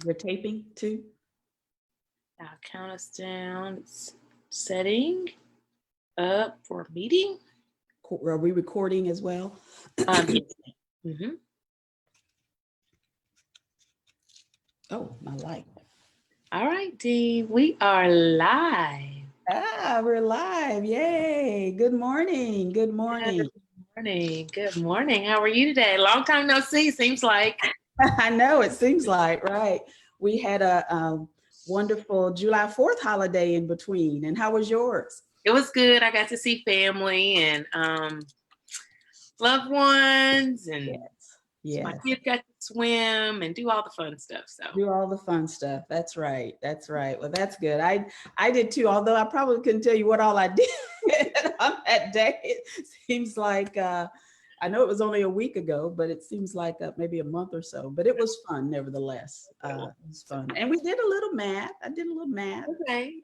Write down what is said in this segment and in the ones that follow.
We're taping too. Now count us down. It's setting up for a meeting. Are we recording as well? Yes. Mm-hmm. Oh, my light. All right, Dean, we are live. We're live. Yay. Good morning. Good morning. Good morning. Good morning. How are you today? Long time no see, seems like. I know, it seems like, right. We had a wonderful July 4th holiday in between. And how was yours? It was good. I got to see family and loved ones, and Yes. my kids got to swim and do all the fun stuff. So do all the fun stuff. That's right. That's right. Well, that's good. I did too, although I probably couldn't tell you what all I did on that day. It seems like I know it was only a week ago, but it seems like maybe a month or so. But it was fun, nevertheless. It was fun, and we did a little math. I did a little math. Okay.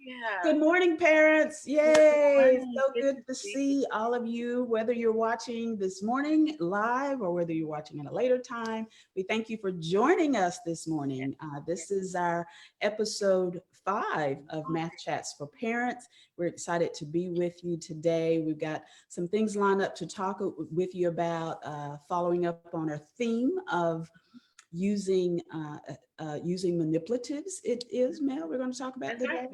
Yeah. Good morning, parents. Yay. So good to see all of you, whether you're watching this morning live or whether you're watching at a later time. We thank you for joining us this morning. This is our episode 5 of Math Chats for Parents. We're excited to be with you today. We've got some things lined up to talk with you about, following up on our theme of using manipulatives. It is, Mel, we're going to talk about today.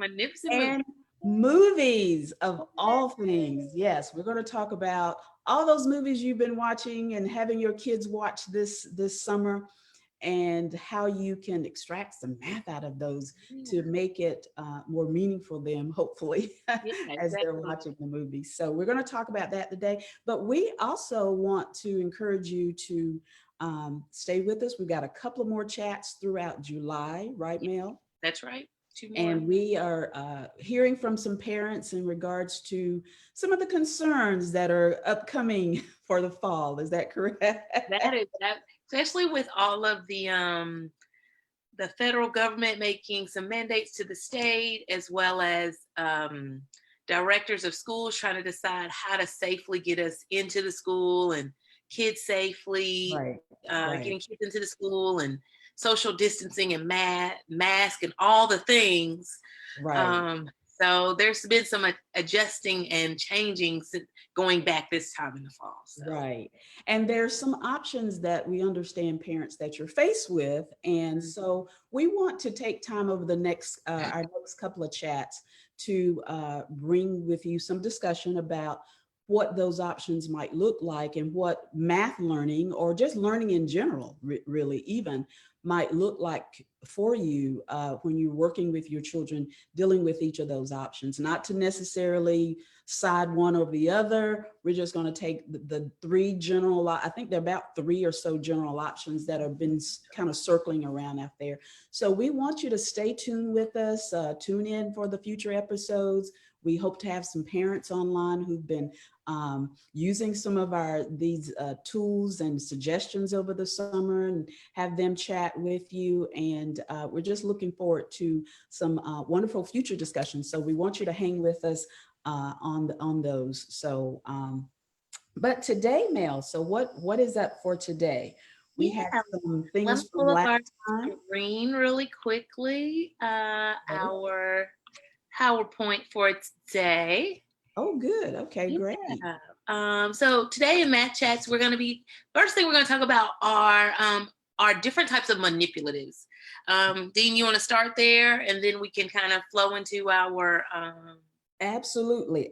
And movies of all things. Yes, we're going to talk about all those movies you've been watching and having your kids watch this summer, and how you can extract some math out of those to make it more meaningful to them, hopefully, as they're watching the movie. So we're going to talk about that today. But we also want to encourage you to stay with us. We've got a couple of more chats throughout July, right, Mel? That's right. And we are hearing from some parents in regards to some of the concerns that are upcoming for the fall. Is that correct? That is that, especially with all of the federal government making some mandates to the state, as well as directors of schools trying to decide how to safely get us into the school and kids safely, getting kids into the school, and social distancing and mask and all the things. So there's been some adjusting and changing going back this time in the fall. So. Right. And there's some options that we understand, parents, that you're faced with. And so we want to take time over the next, our next couple of chats to bring with you some discussion about what those options might look like, and what math learning, or just learning in general, really even, might look like for you when you're working with your children, dealing with each of those options. Not to necessarily side one over the other. We're just going to take the 3 general, I think there are about 3 or so general options that have been kind of circling around out there. So we want you to stay tuned with us, tune in for the future episodes. We hope to have some parents online who've been using some of these tools and suggestions over the summer, and have them chat with you. And we're just looking forward to some wonderful future discussions. So we want you to hang with us on those. So, but today, Mel, so what is up for today? We have some things from last time. Screen really quickly. Our PowerPoint for today. Oh, good. Okay, great. So today in Math Chats, we're going to be, first thing we're going to talk about are different types of manipulatives. Dean, you want to start there, and then we can kind of flow into our... Absolutely.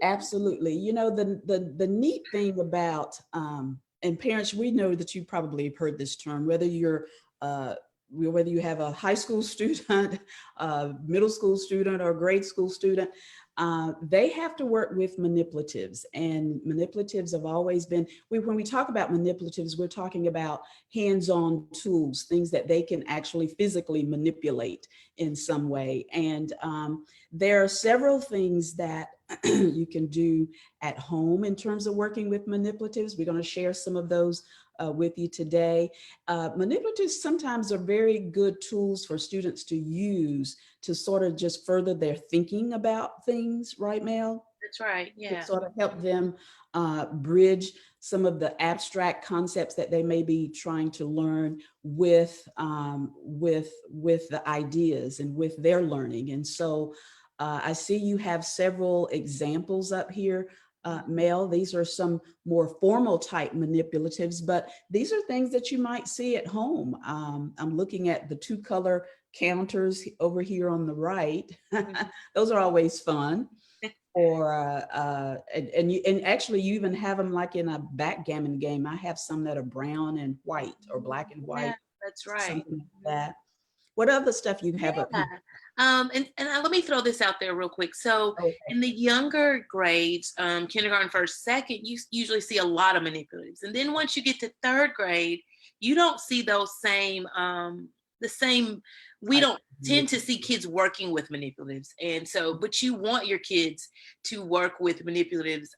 You know, the neat thing about, and parents, we know that you probably have heard this term, whether you have a high school student, a middle school student, or a grade school student, they have to work with manipulatives. And manipulatives have always been, when we talk about manipulatives, we're talking about hands-on tools, things that they can actually physically manipulate in some way. And there are several things that you can do at home in terms of working with manipulatives. We're going to share some of those with you today. Manipulatives sometimes are very good tools for students to use to sort of just further their thinking about things, right, Mel? That's right, yeah. To sort of help them bridge some of the abstract concepts that they may be trying to learn with the ideas and with their learning. And so I see you have several examples up here, Mel. These are some more formal type manipulatives, but these are things that you might see at home. I'm looking at the 2-color counters over here on the right. Those are always fun. Or and actually you even have them like in a backgammon game. I have some that are brown and white or black and white. Yeah, that's right. Something like that. What other stuff you have up here? Let me throw this out there real quick. So Okay. in the younger grades, kindergarten, first, second, you usually see a lot of manipulatives. And then once you get to third grade, you don't see those same, we don't tend to see kids working with manipulatives. And so, but you want your kids to work with manipulatives.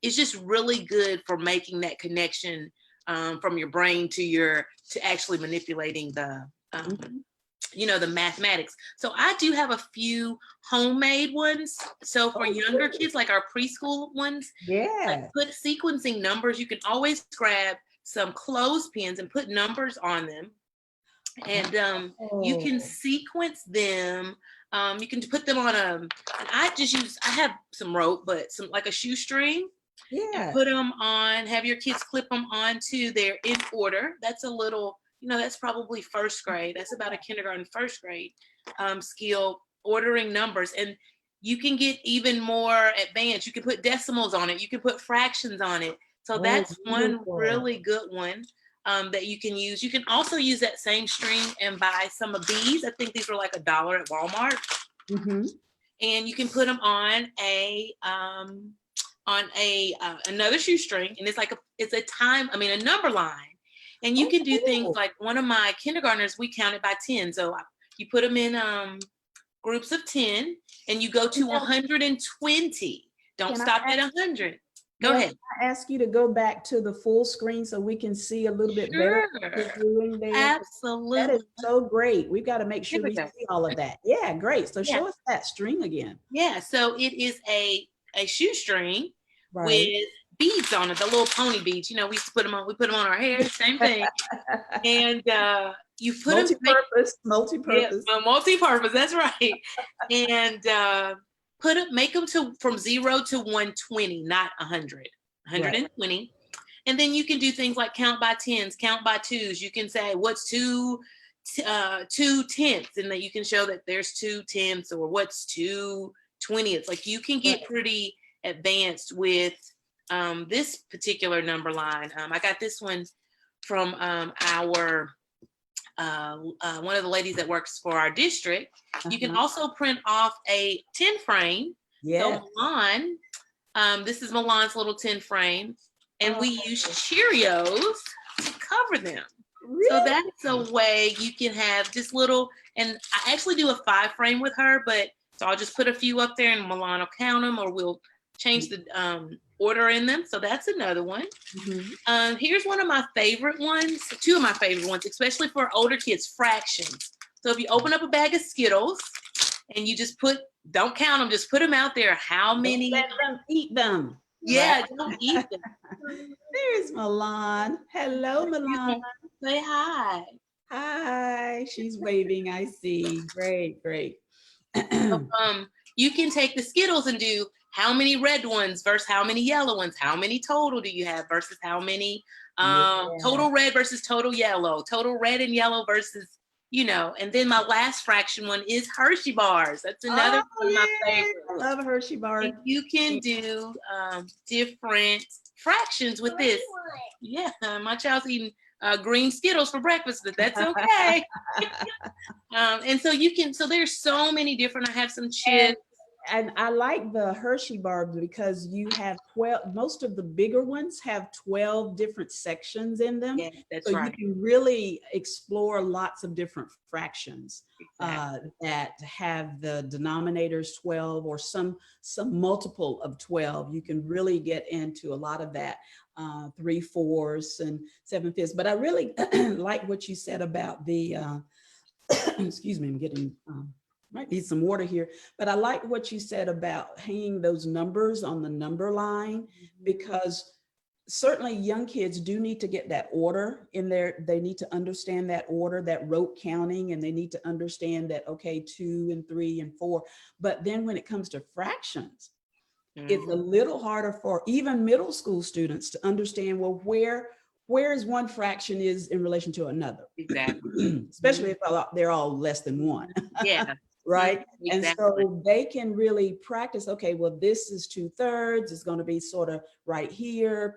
It's just really good for making that connection from your brain to actually manipulating the, the mathematics. So I do have a few homemade ones. So for younger kids, like our preschool ones, like put sequencing numbers. You can always grab some clothespins and put numbers on them. And you can sequence them. You can put them on I have some rope, but some like a shoestring. And put them on, have your kids clip them onto their in order. That's a little, that's probably first grade. That's about a kindergarten, first grade skill, ordering numbers. And you can get even more advanced. You can put decimals on it. You can put fractions on it. So that's one really good one that you can use. You can also use that same string and buy some of these. I think these were like $1 at Walmart. And you can put them on another shoestring, and it's like a number line. And you can do things like one of my kindergartners, we counted by 10. So you put them in groups of 10 and you go to 120. Don't stop at 100. Go ahead. I ask you to go back to the full screen so we can see a little bit better what you're doing there. Absolutely. That is so great. We've got to make sure we see all of that. Yeah, great. So show us that string again. Yeah, so it is a shoestring with beads on it, the little pony beads. We used to put them on, we put them on our hair, same thing. And you put multi-purpose. Yeah, multi-purpose, that's right. And make them from 0 to 120, not 100, 120. And then you can do things like count by 10s, count by 2s. You can say, what's 2 tenths? And then you can show that there's 2 tenths, or what's 2 20ths. Like you can get pretty advanced with this particular number line. I got this one from our one of the ladies that works for our district. You can also print off a 10 frame. So Milan, this is Milan's little 10 frame, and we use Cheerios to cover them. Really? So that's a way you can have just little, and I actually do a 5 frame with her, but so I'll just put a few up there and Milan will count them, or we'll change the order in them. So that's another one. Here's one of my favorite ones, 2 of my favorite ones, especially for older kids, fractions. So if you open up a bag of Skittles and you just don't count them, just put them out there. How many? Let them eat them. Yeah, don't eat them. There's Milan. Hello, Milan. Say hi. Hi. She's waving. I see. Great. So, you can take the Skittles and do how many red ones versus how many yellow ones. How many total do you have versus how many total red versus total yellow, total red and yellow versus, and then my last fraction one is Hershey bars. That's another one of my favorites. I love Hershey bars. And you can do different fractions with this. Yeah, my child's eating green Skittles for breakfast, but that's okay. And so there's so many different, I have some chips. And I like the Hershey bars because you have 12, most of the bigger ones have 12 different sections in them. Yeah, that's so right. You can really explore lots of different fractions that have the denominators 12 or some multiple of 12. You can really get into a lot of that, 3/4 and 7/5. But I really like what you said about the, excuse me, I'm getting, might need some water here, but I like what you said about hanging those numbers on the number line, because certainly young kids do need to get that order in there. They need to understand that order, that rote counting, and they need to understand that, okay, 2 and 3 and 4. But then when it comes to fractions, it's a Mhm. little harder for even middle school students to understand, well, where is one fraction is in relation to another, Exactly. especially Mhm. if they're all less than one. Mhm. Yeah. Mhm. Right? And Exactly. so they can really practice, okay, well, this is 2/3, it's going to be sort of right here,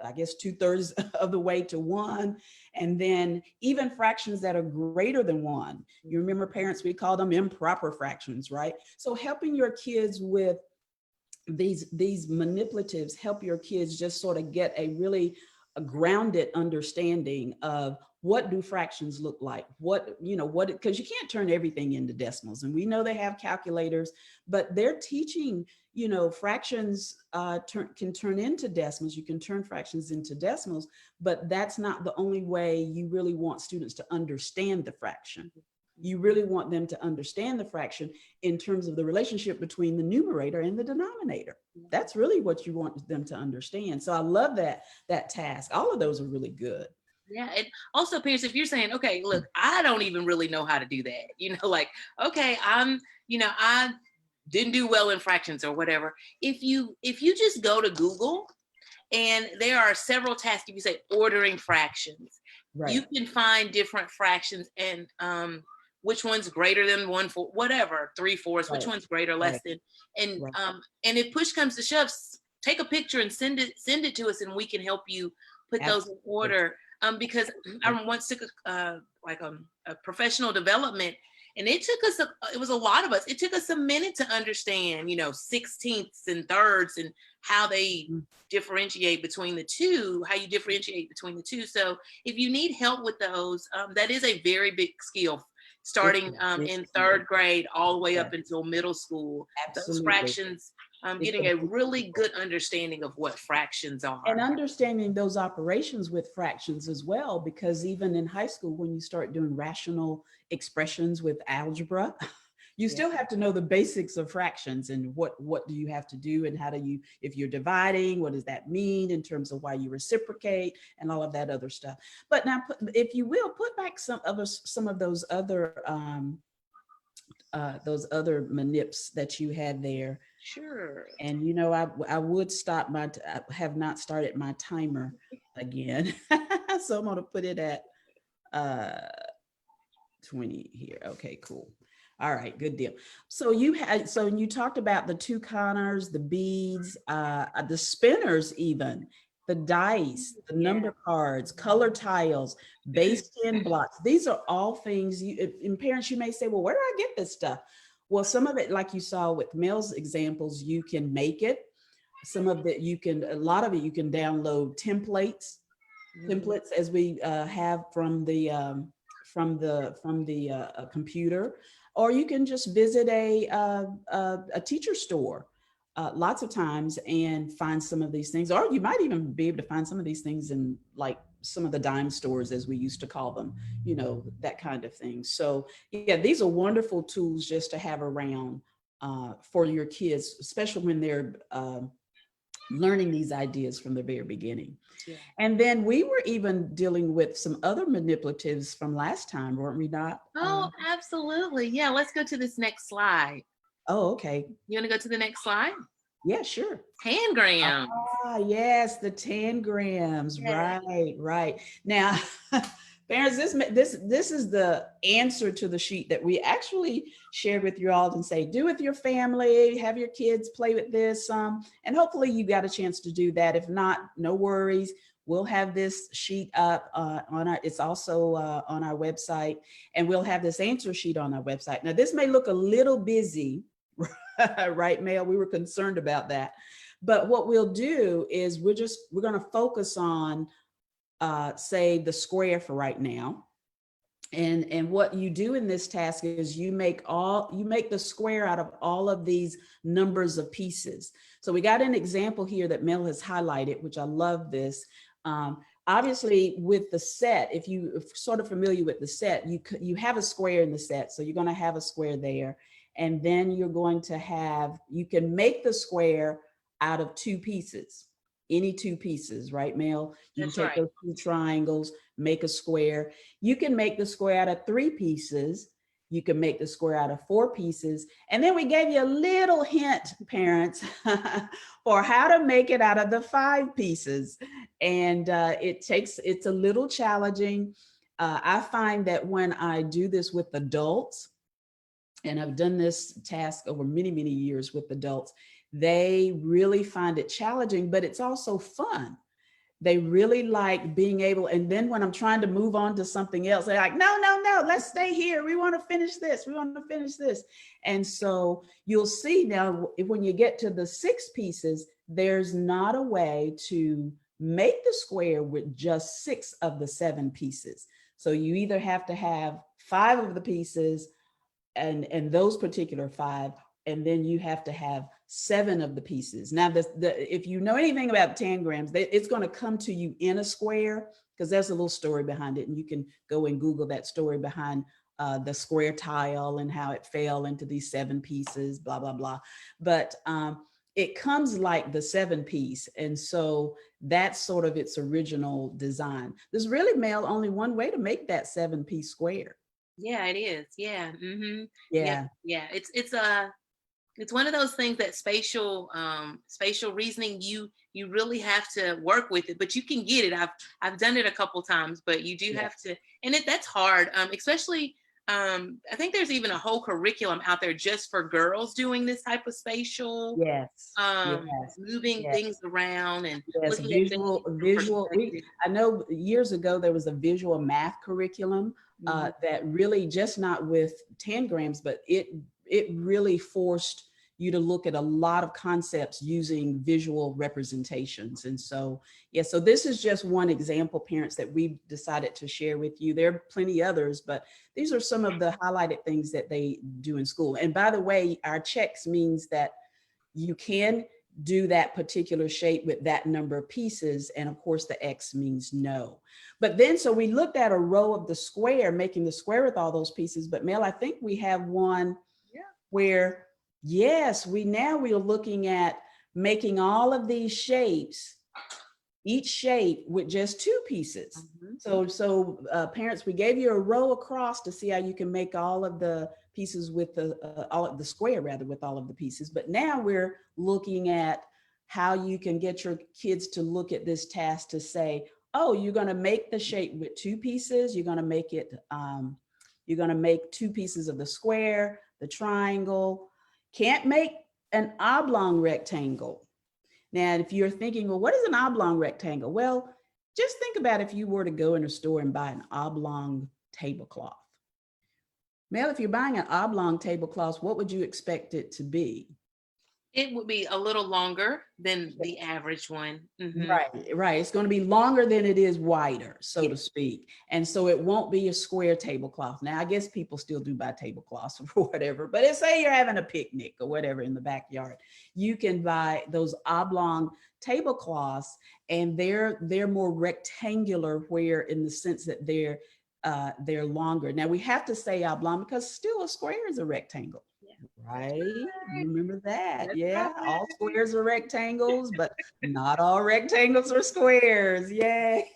I guess 2/3 of the way to one. And then even fractions that are greater than one. You Mhm. remember parents, we call them improper fractions, right? So helping your kids with these manipulatives help your kids just sort of get a really a grounded understanding of what do fractions look like, what, because you can't turn everything into decimals, and we know they have calculators, but they're teaching, fractions can turn into decimals. You can turn fractions into decimals, but that's not the only way you really want students to understand the fraction. You really want them to understand the fraction in terms of the relationship between the numerator and the denominator. That's really what you want them to understand. So I love that task. All of those are really good. Yeah, and also parents, if you're saying, okay, look, I don't even really know how to do that, like, okay, I didn't do well in fractions or whatever. If you just go to Google, and there are several tasks, if you say ordering fractions, you Right, can find different fractions and which one's greater than 1/4, whatever, 3/4, which right, one's greater, less right, than, and right. if push comes to shove, take a picture and send it to us, and we can help you put those in Absolutely. order. Because I once took a professional development, and it was a lot of us. It took us a minute to understand, sixteenths and thirds, and how they Mhm. differentiate between the two, how you differentiate between the two. So if you need help with those, that is a very big skill, It's starting a big in skill. third grade all the way Yeah, up until middle school. Those absolutely. fractions, It's a getting a big really skill. good understanding of what fractions And are. understanding those operations with fractions as well, because even in high school, when you start doing rational expressions with algebra, you Yeah. still have to know the basics of fractions and what do you have to do, and how do you, if you're dividing, what does that mean in terms of why you reciprocate and all of that other stuff. But now, if you will, put back some of those other manips that you had there. Sure. And I would stop I have not started my timer again. So I'm going to put it at uh 20 here. Okay, cool. All right, good deal. So you talked about the two counters, the beads, the spinners, even the dice, the Yeah. number cards, color tiles, base 10 blocks. These are all things in parents, you may say, well, where do I get this stuff? Well, some of it, like you saw with Mel's examples, you can make it. Some of it a lot of it you can download Mhm. templates as we have from the computer, or you can just visit a teacher store lots of times and find some of these things, or you might even be able to find some of these things in like some of the dime stores, as we used to call them, that kind of thing. So yeah, these are wonderful tools just to have around for your kids, especially when they're learning these ideas from the very beginning. Yeah. And then we were even dealing with some other manipulatives from last time, weren't we not? Oh, absolutely. Yeah. Let's go to this next slide. Oh, okay. You want to go to the next slide? Yeah, sure. Tangrams. Yes, the tangrams. Yeah. Right, right. Now, parents, this is the answer to the sheet that we actually shared with you all and say, do with your family, have your kids play with this. And hopefully you got a chance to do that. If not, no worries. We'll have this sheet up it's also on our website, and we'll have this answer sheet on our website. Now, this may look a little busy, right, Mel? We were concerned about that. But what we'll do is we're going to focus on, say, the square for right now. And what you do in this task is you make the square out of all of these numbers of pieces. So we got an example here that Mel has highlighted, which I love this. Obviously, with the set, if you are sort of familiar with the set, you have a square in the set, so you're going to have a square there, and then you can make the square out of two pieces. any two pieces, right, Mel? You can That's take right. those two triangles, make a square. You can make the square out of three pieces. You can make the square out of four pieces. And then we gave you a little hint, parents, for how to make it out of the five pieces. And it's a little challenging. I find that when I do this with adults, and I've done this task over many, many years with adults, they really find it challenging, but it's also fun. They really like being able, and then when I'm trying to move on to something else, they're like, no, no, no, let's stay here. We want to finish this. We want to finish this. And so you'll see now, when you get to the six pieces, there's not a way to make the square with just six of the seven pieces. So you either have to have five of the pieces and those particular five, and then you have to have seven of the pieces. Now, if you know anything about tangrams, it's going to come to you in a square, because there's a little story behind it, and you can go and Google that story behind the square tile and how it fell into these seven pieces, blah, blah, blah. But it comes like the seven piece. And so that's sort of its original design. There's really, Mel, only one way to make that seven-piece square. Yeah, it is. Yeah. Yep. Yeah. Yeah. It's one of those things that spatial reasoning, you really have to work with it, but you can get it. I've done it a couple times, but you do have Yes. to, and that's hard. Especially I think there's even a whole curriculum out there just for girls doing this type of spatial, Yes. Yes. moving Yes. things around and Yes. looking at things from Visual. perspective. I know years ago there was a visual math curriculum Mhm. that really, just not with tangrams, but it really forced you to look at a lot of concepts using visual representations. And so, yeah, so this is just one example, parents, that we decided to share with you. There are plenty others, but these are some of the highlighted things that they do in school. And by the way, our checks means that you can do that particular shape with that number of pieces. And of course, the X means no. But then, so we looked at a row of the square, making the square with all those pieces. But Mel, I think we have one Yeah. where, yes, we are looking at making all of these shapes, each shape with just two pieces. Mhm. So parents, we gave you a row across to see how you can make all of the pieces with all of the square, rather, with all of the pieces. But now we're looking at how you can get your kids to look at this task to say, oh, you're going to make the shape with two pieces. You're going to make it, you're going to make two pieces of the square, the triangle. Can't make an oblong rectangle. Now, if you're thinking, well, what is an oblong rectangle? Well, just think about if you were to go in a store and buy an oblong tablecloth. Mel, if you're buying an oblong tablecloth, what would you expect it to be? It would be a little longer than the average one. Right, right. It's going to be longer than it is wider, so Yeah. to speak. And so it won't be a square tablecloth. Now, I guess people still do buy tablecloths or whatever, but say you're having a picnic or whatever in the backyard, you can buy those oblong tablecloths, and they're more rectangular, where in the sense that they're longer. Now we have to say oblong because still a square is a rectangle. Yeah. That's Right? right. Remember that. That's Yeah. All right. squares are rectangles, but not all rectangles are squares. Yay.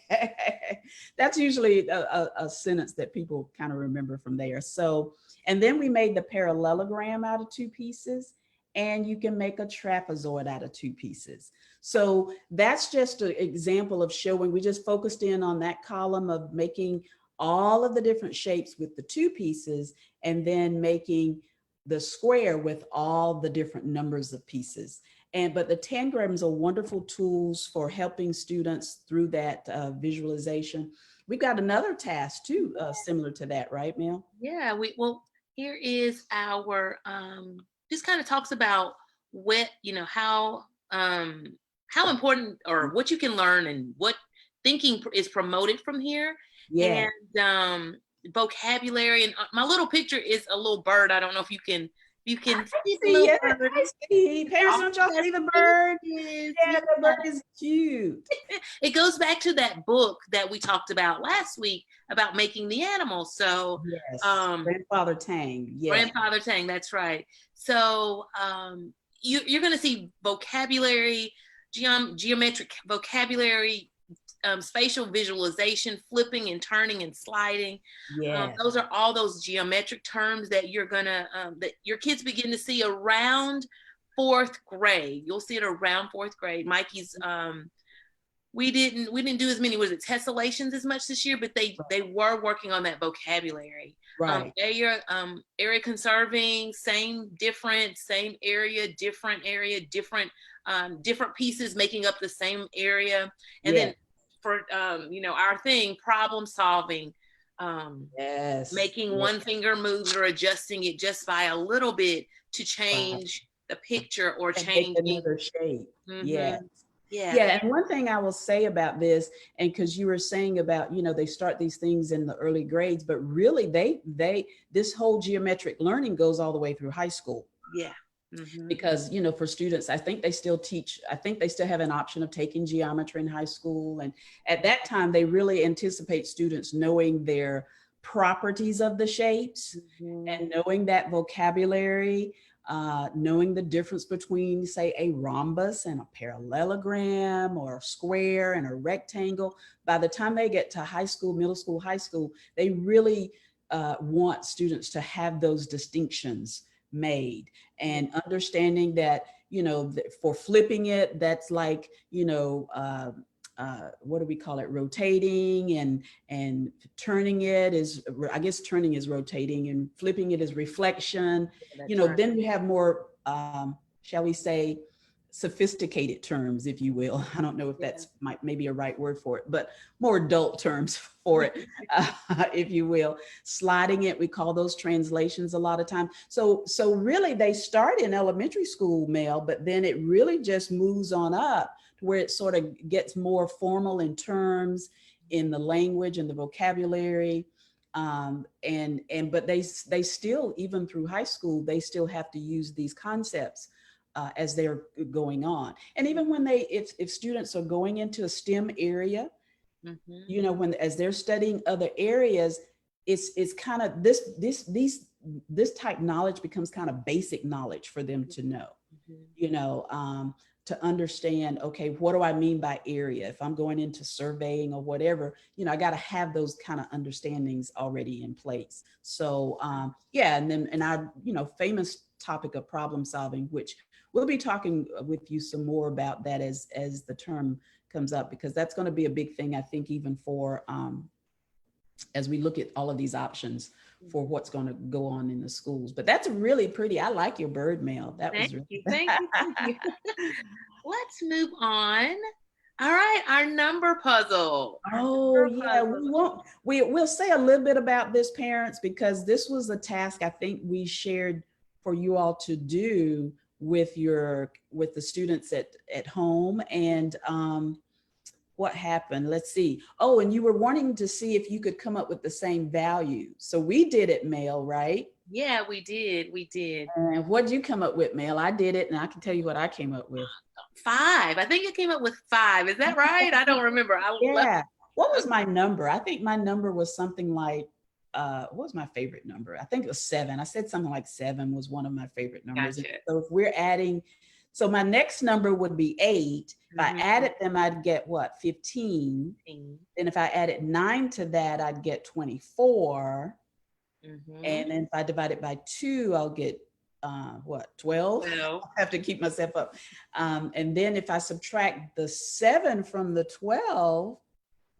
That's usually a sentence that people kind of remember from there. So, and then we made the parallelogram out of two pieces, and you can make a trapezoid out of two pieces. So that's just an example of showing, we just focused in on that column of making all of the different shapes with the two pieces, and then making the square with all the different numbers of pieces. But the tangrams are wonderful tools for helping students through that visualization. We've got another task too, similar to that, right, Mel? Yeah, here is our just kind of talks about what, how important or what you can learn and what thinking is promoted from here. Yeah. And vocabulary, and my little picture is a little bird. I don't know if you I can see the see little it. bird. I see. Parents, All don't y'all the see the bird? pieces. Yeah, the Yeah. bird is cute. It goes back to that book that we talked about last week about making the animals. So Yes. um Grandfather Tang. Yeah. Grandfather Tang, that's right. So you're going to see vocabulary, geometric vocabulary, spatial visualization, flipping and turning and sliding. Yes. Those are all those geometric terms that you're gonna that your kids begin to see around fourth grade. You'll see it around fourth grade. Mikey's we didn't do as many, was it tessellations as much this year, but they were working on that vocabulary. Right. Area conserving, same area, different different pieces making up the same area. And then for our thing, problem solving, yes, making one finger moves or adjusting it just by a little bit to change the picture or and changing another shape. yeah. Yeah, and one thing I will say about this, and because you were saying about, they start these things in the early grades, but really this whole geometric learning goes all the way through high school. Yeah. Because, for students, I think they still have an option of taking geometry in high school. And at that time, they really anticipate students knowing their properties of the shapes and knowing that vocabulary. Knowing the difference between, say, a rhombus and a parallelogram, or a square and a rectangle. By the time they get to high school, middle school, high school, they really want students to have those distinctions made, and understanding that, for flipping it, that's like, what do we call it? Rotating, and turning it is, I guess turning is rotating, and flipping it is reflection. Right. Then we have more, shall we say, sophisticated terms, if you will. I don't know if that's maybe a right word for it, but more adult terms for it, if you will. Sliding it, we call those translations a lot of time. So really they start in elementary school, Mel, but then it really just moves on up to where it sort of gets more formal in terms, in the language and the vocabulary. But they still, even through high school, they still have to use these concepts as they're going on. And even when if students are going into a STEM area, as they're studying other areas, it's kind of this type knowledge becomes kind of basic knowledge for them to know, to understand, okay, what do I mean by area? If I'm going into surveying or whatever, I got to have those kind of understandings already in place. So and our, famous topic of problem solving, which we'll be talking with you some more about that as the term comes up, because that's going to be a big thing, I think, even for as we look at all of these options for what's going to go on in the schools. But that's really pretty. I like your bird, Mail. That was really thank you. Let's move on. All right, our number puzzle. We'll say a little bit about this, parents, because this was a task I think we shared for you all to do with the students at home. And what happened? Let's see. Oh, and you were wanting to see if you could come up with the same value. So we did it, Mel, right? Yeah, we did. And what did you come up with, Mel? I did it, and I can tell you what I came up with. 5. I think you came up with 5. Is that right? I don't remember. What was my number? I think my number was something like, what was my favorite number? I think it was 7. I said something like 7 was one of my favorite numbers. Gotcha. So if we're adding, so my next number would be 8. If I added them, I'd get what? 15. Then if I added 9 to that, I'd get 24. And then if I divide it by 2, I'll get 12? I have to keep myself up. And then if I subtract the 7 from the 12,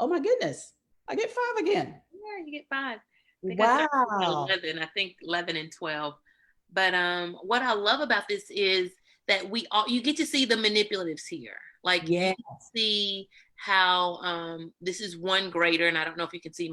oh my goodness, I get 5 again. Yeah, you get 5. Wow. 11, I think 11 and 12. But what I love about this is that you get to see the manipulatives here. Like, you see how this is one greater, and I don't know if you can see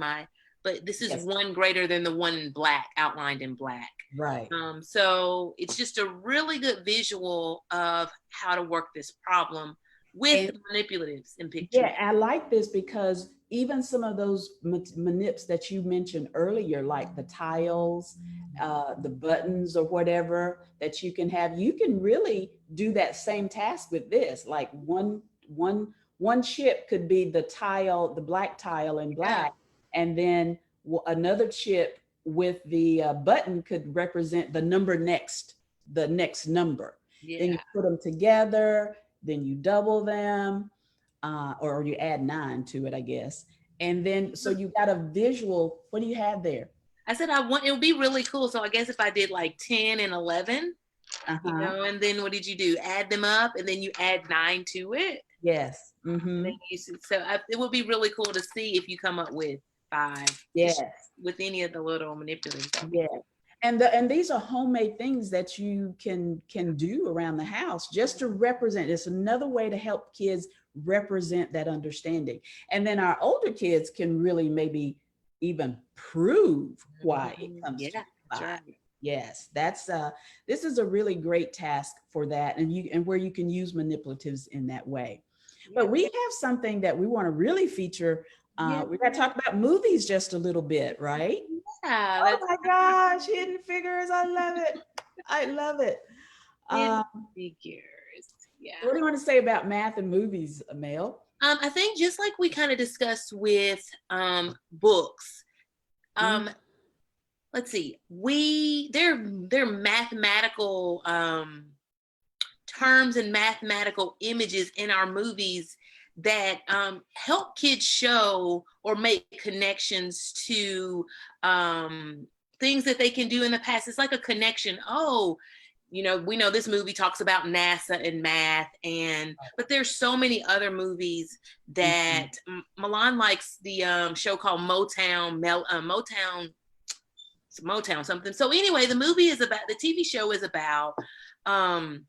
but this is one greater than the one in black, outlined in black. Right. So it's just a really good visual of how to work this problem with manipulatives in pictures. Yeah, I like this because even some of those manips that you mentioned earlier, like the tiles, the buttons or whatever that you can have, you can really do that same task with this. Like one chip could be the tile, the black tile in black, and then another chip with the button could represent the number next, the next number. Then you put them together. then you double them, or you add 9 to it, I guess. And then, so you got a visual. What do you have there? I said I want, it would be really cool. So I guess if I did like 10 and 11, you Uh-huh. know, and then what did you do? Add them up and then you add 9 to it. Yes. And Mm-hmm. then it would be really cool to see if you come up with 5 Yes. with any of the little manipulatives. Yeah. And these are homemade things that you can do around the house just to represent. It's another way to help kids represent that understanding. And then our older kids can really maybe even prove why it comes to Yeah, that's 5. right. Yes, that's this is a really great task for that, and where you can use manipulatives in that way. Yeah. But we have something that we want to really feature. Yeah. We got to talk about movies just a little bit, right? Yeah, Oh that's my gosh, Hidden Figures. I love it. I love it. Hidden Um, Figures. Yeah. what do you want to say about math and movies, Mel? I think just like we kind of discussed with books, Mm, let's see, they're mathematical terms and mathematical images in our movies that help kids show or make connections to things that they can do in the past. It's like a connection. Oh, you know, we know this movie talks about NASA and math, but there's so many other movies that Milan likes the show called Motown something. So anyway, the TV show um,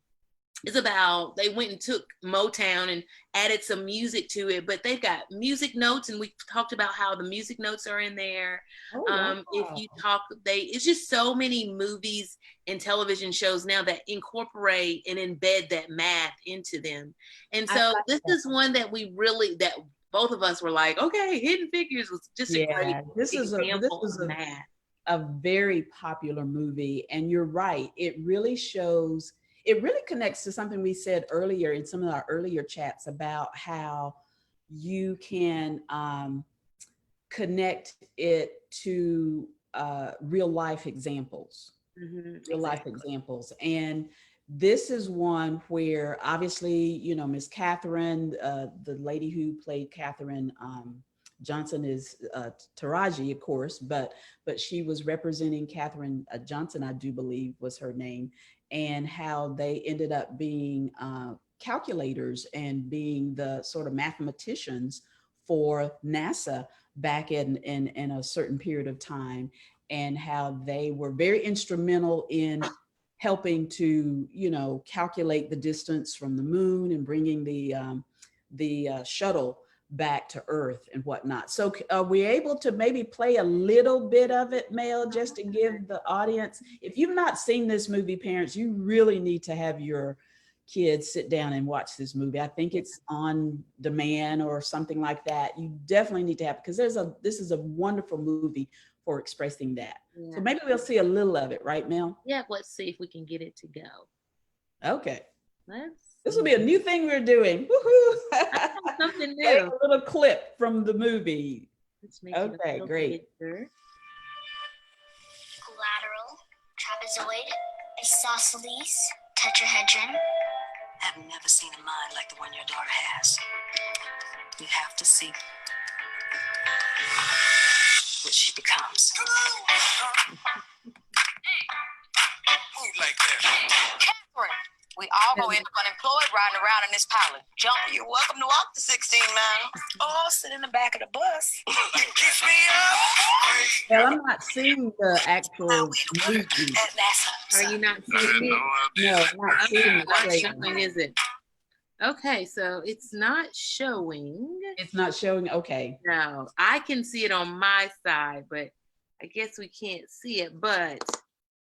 is about they went and took Motown and added some music to it, but they've got music notes, and we talked about how the music notes are in there. oh, wow. If you talk, it's just so many movies and television shows now that incorporate and embed that math into them. And I so like this that. is one that that both of us were like, okay, Hidden Figures was just a great Yeah, this example was of math. a very popular movie, and you're right. It really shows. It really connects to something we said earlier in some of our earlier chats about how you can connect it to real life examples, real life Exactly. examples. And this is one where obviously, you know, Miss Catherine, the lady who played Catherine Johnson is Taraji, of course, but she was representing Catherine Johnson, I do believe was her name, and how they ended up being calculators and being the sort of mathematicians for NASA back in a certain period of time, and how they were very instrumental in helping to, you know, calculate the distance from the moon and bringing the shuttle back to Earth and whatnot. So are we able to maybe play a little bit of it, Mel, just to give the audience? If you've not seen this movie, parents, you really need to have your kids sit down and watch this movie. I think it's on demand or something like that. You definitely need to have, because this is a wonderful movie for expressing that. Yeah. So maybe we'll see a little of it, right, Mel? Yeah, let's see if we can get it to go. Okay. Let's This will be a new thing we're doing. Woohoo! Something Play new. a little clip from the movie. Let's make Okay, it great. bigger. Collateral, trapezoid, isosceles, tetrahedron. I've never seen a mind like the one your daughter has. You have to see what she becomes. Move like that. Catherine, we all gonna end up unemployed riding around in this pile of junk. You're welcome to walk the 16 miles or sit in the back of the bus. Kiss me up. Well, I'm not seeing the actual movie. At NASA. Are you not seeing it? No, I'm not seeing the What trailer. showing is it? Okay, so it's not showing. It's not showing. Okay. No, I can see it on my side, but I guess we can't see it. But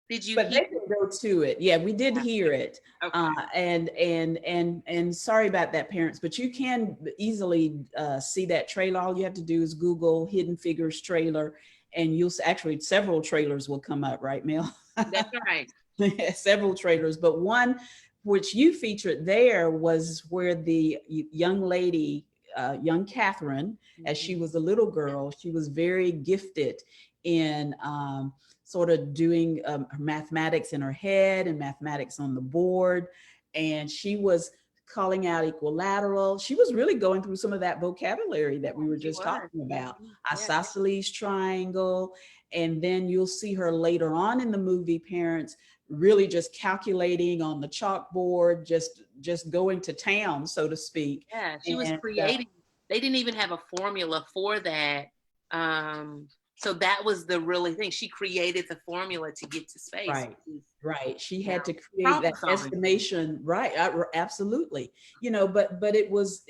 did you But they hear? can go to it. Yeah, we did hear it. Okay. And sorry about that, parents, but you can easily see that trailer. All you have to do is Google Hidden Figures trailer, and you'll actually several trailers will come up, right, Mel? That's right. Several trailers, but one which you featured there was where the young lady, young Catherine, as she was a little girl, she was very gifted in sort of doing mathematics in her head and mathematics on the board. And she was calling out equilateral. She was really going through some of that vocabulary that we were She just was. talking about. Yeah. Isosceles triangle. And then you'll see her later on in the movie, parents really just calculating on the chalkboard, just going to town, so to speak. Yeah, she was And creating. They didn't even have a formula for that. So that was the really thing. She created the formula to get to space. right, right. She Yeah. had to create Problem that solving. estimation, right? Absolutely. But it was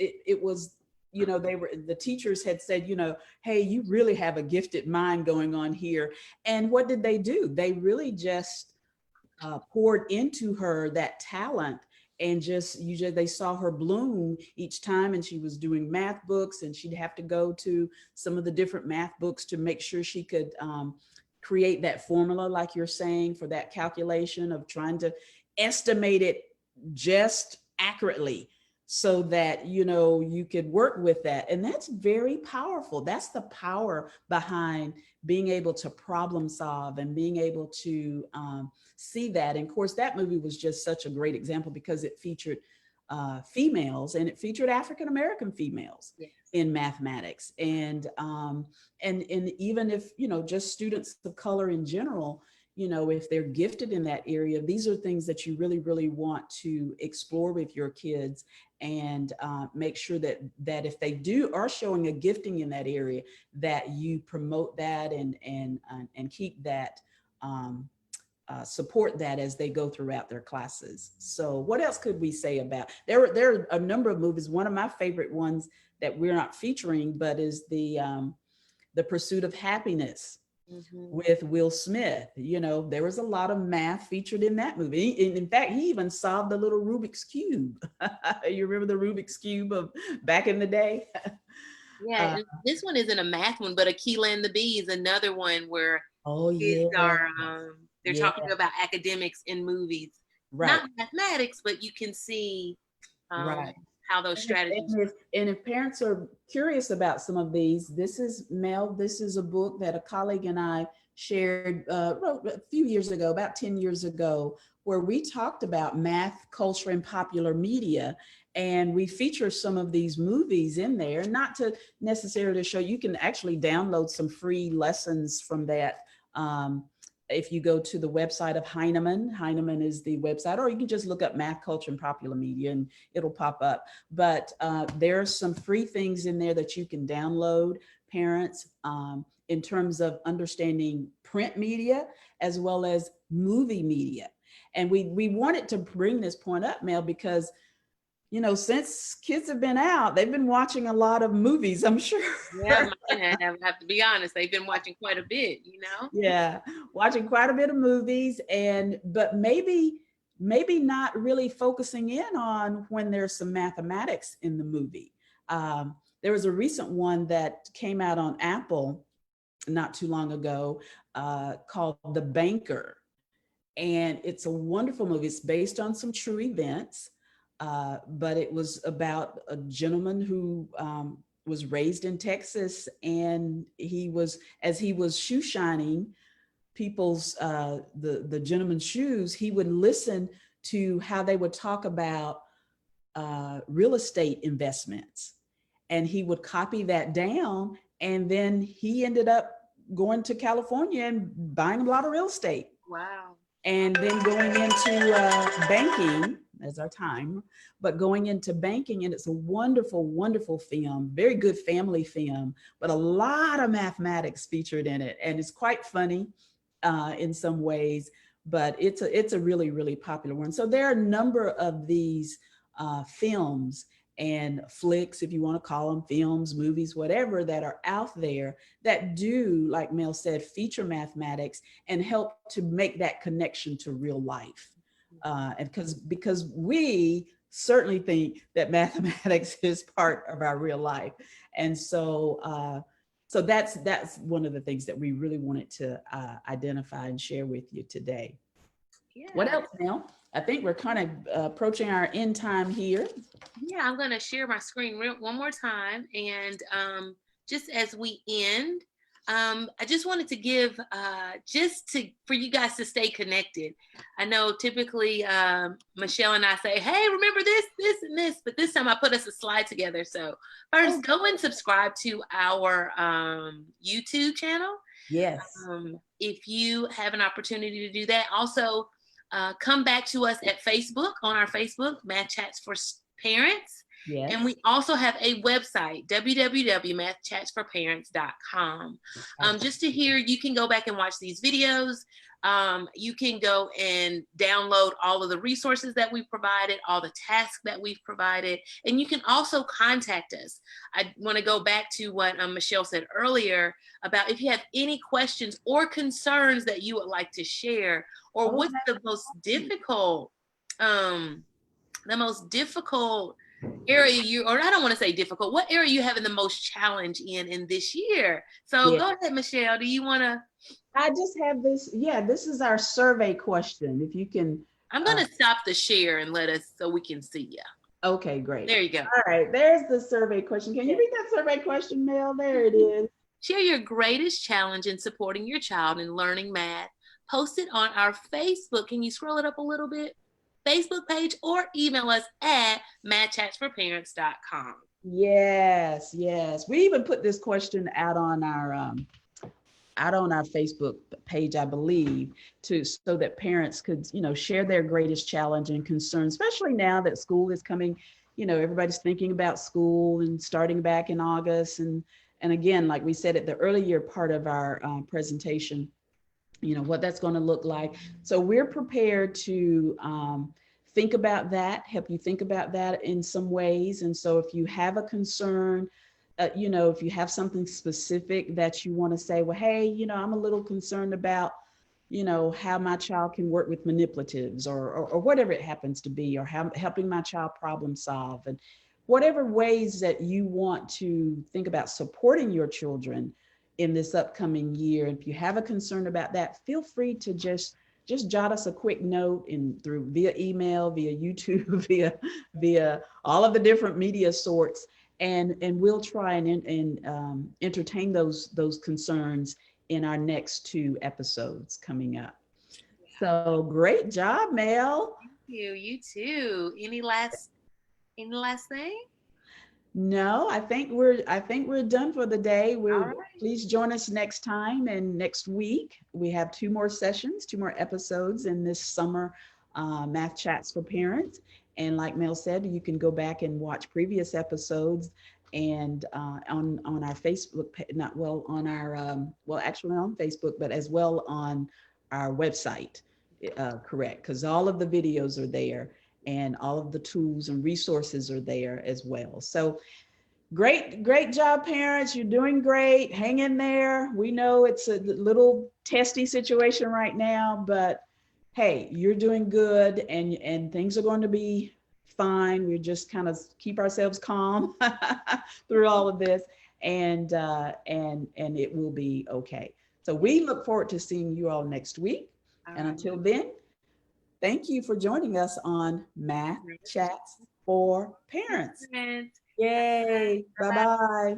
the teachers had said, hey, you really have a gifted mind going on here. And what did they do? They really just poured into her that talent, and they saw her bloom each time. And she was doing math books, and she'd have to go to some of the different math books to make sure she could create that formula, like you're saying, for that calculation of trying to estimate it just accurately, so that you could work with that. And that's very powerful. That's the power behind being able to problem solve and being able to see that. And of course, that movie was just such a great example because it featured females, and it featured African American females. Yes. In mathematics. And even if just students of color in general, if they're gifted in that area, these are things that you really, really want to explore with your kids, and make sure that if they are showing a gifting in that area, that you promote that and keep that, support that as they go throughout their classes. So what else could we say about, there are a number of movies. One of my favorite ones that we're not featuring, but is the Pursuit of Happiness. Mm-hmm. With Will Smith. There was a lot of math featured in that movie. In fact, he even solved the little Rubik's Cube. You remember the Rubik's Cube of back in the day? Yeah, this one isn't a math one, but Akilah and the Bee is another one where kids are they're talking about academics in movies. Right. Not mathematics, but you can see right. how those strategies. And if parents are curious about some of these, this is a book that a colleague and I shared wrote a few years ago, about 10 years ago, where we talked about math, culture, and popular media. And we feature some of these movies in there, not to necessarily show. You can actually download some free lessons from that. If you go to the website of Heinemann is the website, or you can just look up math, culture, and popular media, and it'll pop up. But there are some free things in there that you can download, parents, in terms of understanding print media as well as movie media. And we wanted to bring this point up, Mel, because since kids have been out, they've been watching a lot of movies, I'm sure. Yeah, I have to be honest. They've been watching quite a bit, Yeah, watching quite a bit of movies, but maybe not really focusing in on when there's some mathematics in the movie. There was a recent one that came out on Apple not too long ago called The Banker. And it's a wonderful movie. It's based on some true events. But it was about a gentleman who was raised in Texas, and as he was shoe shining people's, the gentleman's shoes, he would listen to how they would talk about real estate investments, and he would copy that down. And then he ended up going to California and buying a lot of real estate. Wow. And then going into banking, as our time, but going into banking. And it's a wonderful, wonderful film, very good family film, but a lot of mathematics featured in it. And it's quite funny in some ways, but it's a really, really popular one. So there are a number of these films and flicks, if you want to call them films, movies, whatever, that are out there that do, like Mel said, feature mathematics and help to make that connection to real life. And because we certainly think that mathematics is part of our real life. And so that's one of the things that we really wanted to identify and share with you today. Yeah. What else, Mel? I think we're kind of approaching our end time here. Yeah, I'm going to share my screen one more time. And just as we end, I just wanted to give for you guys to stay connected. I know typically Michelle and I say, hey, remember this, this, and this, but this time I put us a slide together. So first, go and subscribe to our YouTube channel. Yes. If you have an opportunity to do that. Also, come back to us at Facebook, on our Facebook, Math Chats for Parents. Yes. And we also have a website, www.mathchatsforparents.com. Just to hear, you can go back and watch these videos. You can go and download all of the resources that we've provided, all the tasks that we've provided, and you can also contact us. I want to go back to what Michelle said earlier about if you have any questions or concerns that you would like to share, or what's the most difficult, area or I don't want to say difficult, what area you having the most challenge in this year. So go ahead, Michelle. Do you want to? I just have this. Yeah, this is our survey question. If you can. I'm going to stop the share and let us, so we can see you. Okay, great. There you go. All right, there's the survey question. Can you read that survey question, Mel? There it is. Share your greatest challenge in supporting your child in learning math. Post it on our Facebook. Can you scroll it up a little bit? Facebook page, or email us at mathchatsforparents.com. Yes, yes. We even put this question out on our Facebook page, I believe, so that parents could, share their greatest challenge and concern, especially now that school is coming. Everybody's thinking about school and starting back in August. And again, like we said at the earlier part of our presentation, what that's going to look like. So we're prepared to think about that, help you think about that in some ways. And so if you have a concern, if you have something specific that you want to say, well, hey, I'm a little concerned about, how my child can work with manipulatives or whatever it happens to be, or helping my child problem solve, and whatever ways that you want to think about supporting your children in this upcoming year. If you have a concern about that, feel free to just jot us a quick note via email, via YouTube, via all of the different media sorts, and we'll try and entertain those concerns in our next 2 episodes coming up. So great job, Mel. Thank you. You too. Any last thing? No, I think we're done for the day. Right. Please join us next time, and next week we have 2 more sessions, 2 more episodes in this summer Math Chats for Parents. And like Mel said, you can go back and watch previous episodes and on our Facebook, actually on Facebook, but as well on our website, correct? Because all of the videos are there, and all of the tools and resources are there as well. So great job, parents. You're doing great. Hang in there. We know it's a little testy situation right now, but hey, you're doing good, and things are going to be fine. We just kind of keep ourselves calm through all of this, and it will be okay. So we look forward to seeing you all next week. And until then, thank you for joining us on Math Chats for Parents. Yay. Bye-bye.